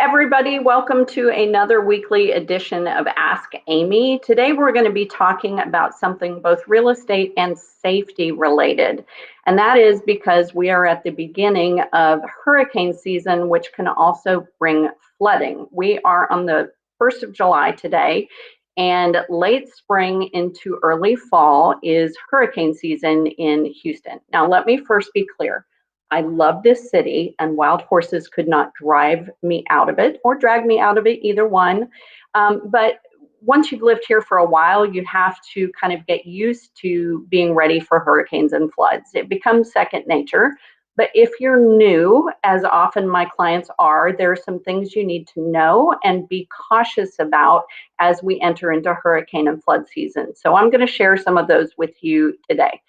everybody. Welcome to another weekly edition of Ask Amy. Today, we're going to be talking about something both real estate and safety related. And that is because we are at the beginning of hurricane season, which can also bring flooding. We are on the 1st of July today, and late spring into early fall is hurricane season in Houston. Now, let me first be clear. I love this city, and wild horses could not drive me out of it or drag me out of it, either one. But once you've lived here for a while, you have to kind of get used to being ready for hurricanes and floods. It becomes second nature. But if you're new, as often my clients are, there are some things you need to know and be cautious about as we enter into hurricane and flood season. So I'm going to share some of those with you today.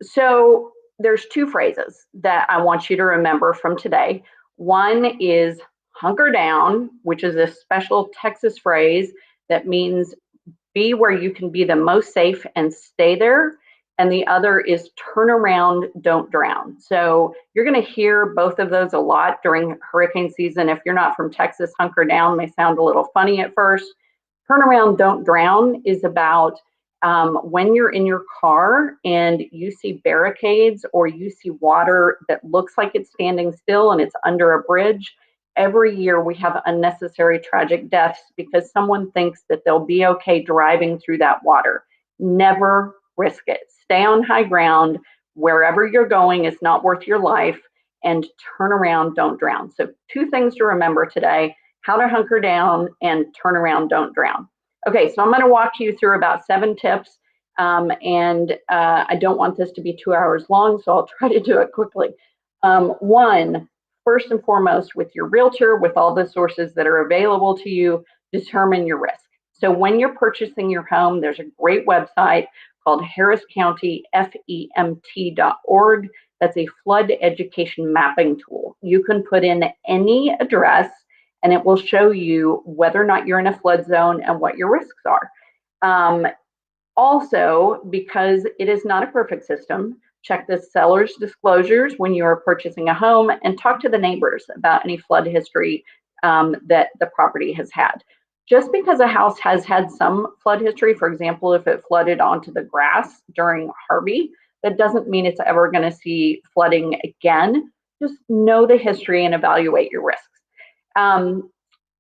So there's two phrases that I want you to remember from today. One is hunker down, which is a special Texas phrase that means be where you can be the most safe and stay there. And the other is turn around, don't drown. So you're going to hear both of those a lot during hurricane season. If you're not from Texas, hunker down may sound a little funny at first. Turn around, don't drown is about when you're in your car and you see barricades or you see water that looks like it's standing still and it's under a bridge. Every year we have unnecessary tragic deaths because someone thinks that they'll be okay driving through that water. Never risk it. Stay on high ground. Wherever you're going is not worth your life, and turn around, don't drown. So two things to remember today: how to hunker down and turn around, don't drown. Okay, so I'm going to walk you through about 7 tips, and I don't want this to be 2 hours long, so I'll try to do it quickly. One, first and foremost, with your realtor, with all the sources that are available to you, determine your risk. So when you're purchasing your home, there's a great website called harriscountyfemt.org. That's a flood education mapping tool. You can put in any address and it will show you whether or not you're in a flood zone and what your risks are. Also, because it is not a perfect system, check the seller's disclosures when you are purchasing a home and talk to the neighbors about any flood history that the property has had. Just because a house has had some flood history, for example, if it flooded onto the grass during Harvey, that doesn't mean it's ever going to see flooding again. Just know the history and evaluate your risks.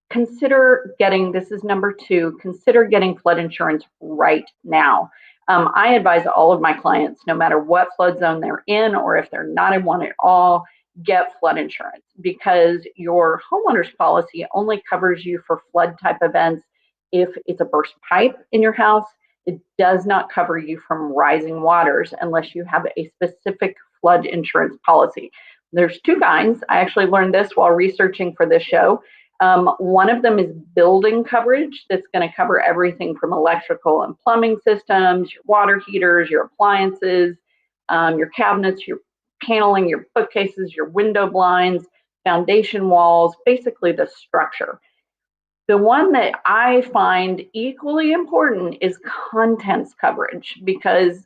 Consider getting, this is number 2, consider getting flood insurance right now. I advise all of my clients, no matter what flood zone they're in or if they're not in one at all, get flood insurance, because your homeowner's policy only covers you for flood type events if it's a burst pipe in your house. It does not cover you from rising waters unless you have a specific flood insurance policy. There's 2 kinds. I actually learned this while researching for this show. One of them is building coverage. That's going to cover everything from electrical and plumbing systems, your water heaters, your appliances, your cabinets, your paneling, your bookcases, your window blinds, foundation walls, basically the structure. The one that I find equally important is contents coverage, because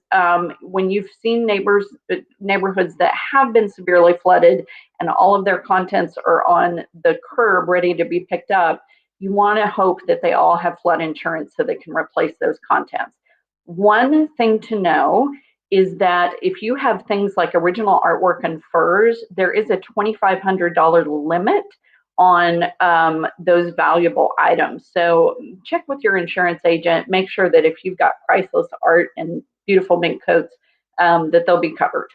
when you've seen neighborhoods that have been severely flooded and all of their contents are on the curb ready to be picked up, you want to hope that they all have flood insurance so they can replace those contents. One thing to know is that if you have things like original artwork and furs, there is a $2,500 limit on those valuable items. So check with your insurance agent, make sure that if you've got priceless art and beautiful mink coats, that they'll be covered.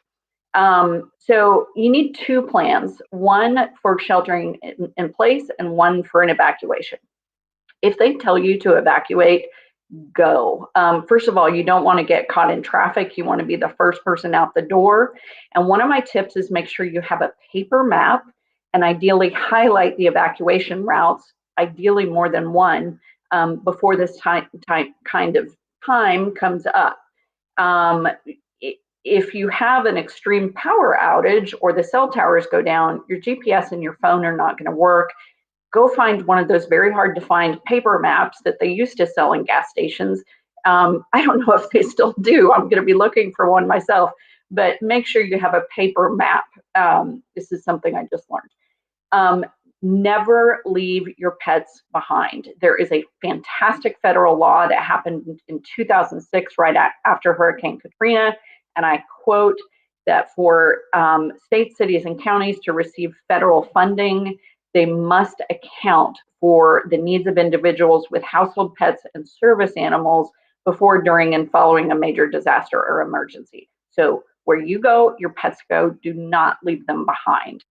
So you need 2 plans, one for sheltering in place and one for an evacuation. If they tell you to evacuate, go. First of all, you don't want to get caught in traffic. You want to be the first person out the door. And one of my tips is make sure you have a paper map and ideally highlight the evacuation routes, ideally more than one, before this kind of time comes up. If you have an extreme power outage or the cell towers go down, your GPS and your phone are not going to work. Go find one of those very hard to find paper maps that they used to sell in gas stations. I don't know if they still do. I'm going to be looking for one myself, but make sure you have a paper map. This is something I just learned. Never leave your pets behind. There is a fantastic federal law that happened in 2006, right after Hurricane Katrina, and I quote that for states, cities, and counties to receive federal funding, they must account for the needs of individuals with household pets and service animals before, during, and following a major disaster or emergency. So where you go, your pets go. Do not leave them behind.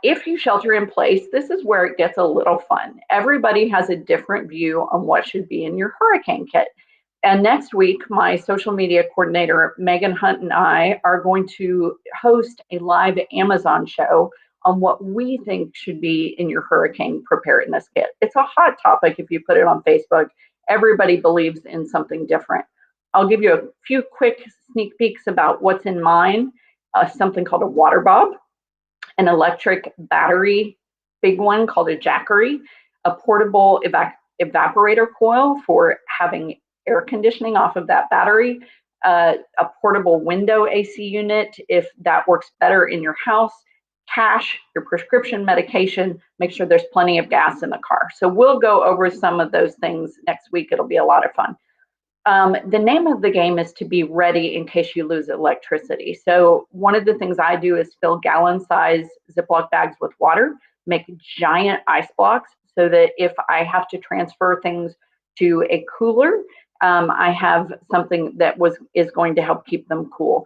If you shelter in place, this is where it gets a little fun. Everybody has a different view on what should be in your hurricane kit. And next week, my social media coordinator, Megan Hunt, and I are going to host a live Amazon show on what we think should be in your hurricane preparedness kit. It's a hot topic if you put it on Facebook. Everybody believes in something different. I'll give you a few quick sneak peeks about what's in mine. Something called a water bob, an electric battery, big one called a jackery, a portable evaporator coil for having air conditioning off of that battery, a portable window AC unit if that works better in your house, cash, your prescription medication, make sure there's plenty of gas in the car. So we'll go over some of those things next week. It'll be a lot of fun. The name of the game is to be ready in case you lose electricity. So one of the things I do is fill gallon-size Ziploc bags with water, make giant ice blocks so that if I have to transfer things to a cooler, I have something that is going to help keep them cool.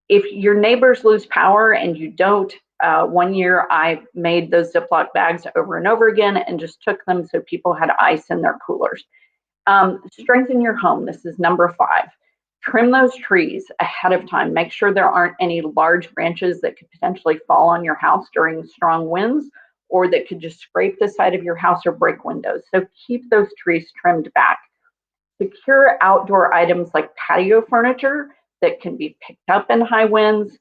If your neighbors lose power and you don't, one year I made those Ziploc bags over and over again and just took them so people had ice in their coolers. Strengthen your home. This is number 5. Trim those trees ahead of time. Make sure there aren't any large branches that could potentially fall on your house during strong winds or that could just scrape the side of your house or break windows. So keep those trees trimmed back. Secure outdoor items like patio furniture that can be picked up in high winds.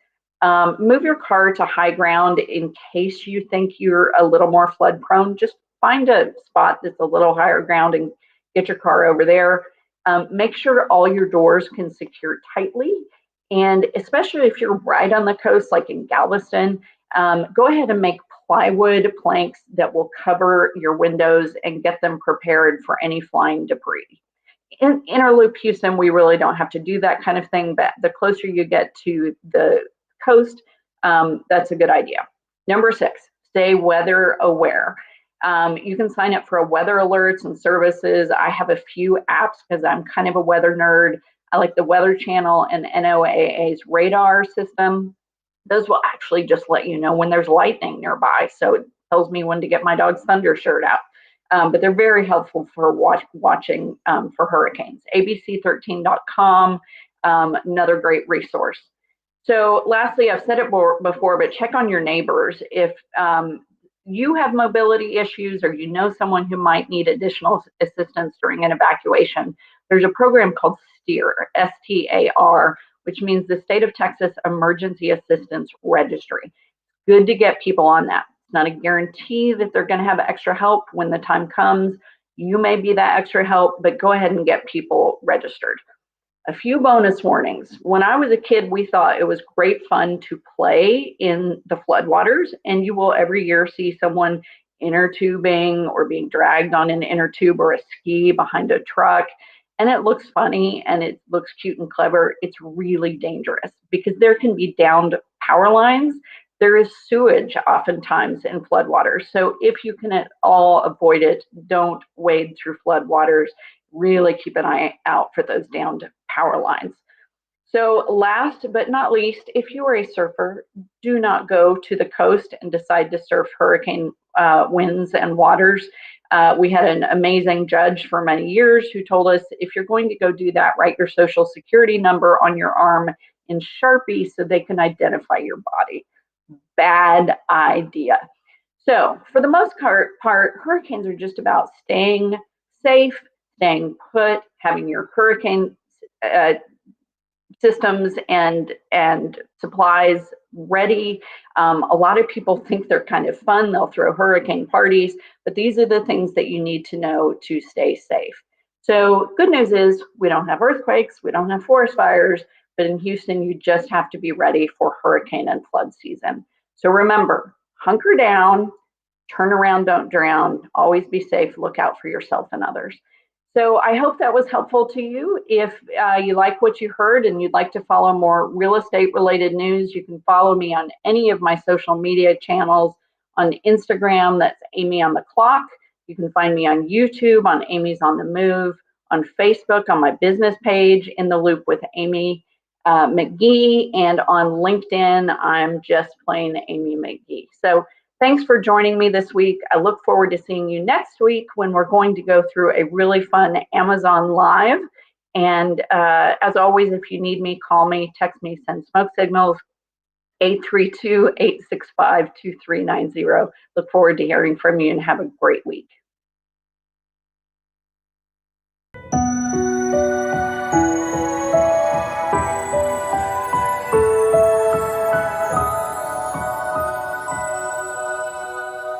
Move your car to high ground in case you think you're a little more flood prone. Just find a spot that's a little higher ground and get your car over there. Make sure all your doors can secure tightly. And especially if you're right on the coast, like in Galveston, go ahead and make plywood planks that will cover your windows and get them prepared for any flying debris. In Interloop Houston, we really don't have to do that kind of thing, but the closer you get to the coast, that's a good idea. Number 6, stay weather aware. You can sign up for weather alerts and services. I have a few apps because I'm kind of a weather nerd. I like the Weather Channel and NOAA's radar system. Those will actually just let you know when there's lightning nearby. So it tells me when to get my dog's thunder shirt out. But they're very helpful for watching for hurricanes. abc13.com, another great resource. So lastly, I've said it before, but check on your neighbors. If you have mobility issues or you know someone who might need additional assistance during an evacuation, there's a program called STAR, S-T-A-R, which means the State of Texas Emergency Assistance Registry. Good to get people on that. It's not a guarantee that they're going to have extra help when the time comes. You may be that extra help, but go ahead and get people registered. A few bonus warnings. When I was a kid, we thought it was great fun to play in the floodwaters, and you will every year see someone inner tubing or being dragged on an inner tube or a ski behind a truck. And it looks funny and it looks cute and clever. It's really dangerous because there can be downed power lines. There is sewage oftentimes in floodwaters. So if you can at all avoid it, don't wade through floodwaters. Really keep an eye out for those downed power lines. So last but not least, if you are a surfer, do not go to the coast and decide to surf hurricane winds and waters. We had an amazing judge for many years who told us, if you're going to go do that, write your social security number on your arm in Sharpie so they can identify your body. Bad idea. So for the most part, hurricanes are just about staying safe, staying put, having your hurricane systems and supplies ready. A lot of people think they're kind of fun. They'll throw hurricane parties, but these are the things that you need to know to stay safe. So good news is we don't have earthquakes, we don't have forest fires, but in Houston, you just have to be ready for hurricane and flood season. So remember, hunker down, Turn around, don't drown. Always be safe. Look out for yourself and others. So I hope that was helpful to you. If you like what you heard and you'd like to follow more real estate related news, you can follow me on any of my social media channels. On Instagram, that's Amy on the Clock. You can find me on YouTube on Amy's on the Move, on Facebook on my business page, In the Loop with Amy McGee, and on LinkedIn, I'm just plain Amy McGee. So thanks for joining me this week. I look forward to seeing you next week when we're going to go through a really fun Amazon Live. And as always, if you need me, call me, text me, send smoke signals, 832-865-2390. Look forward to hearing from you and have a great week.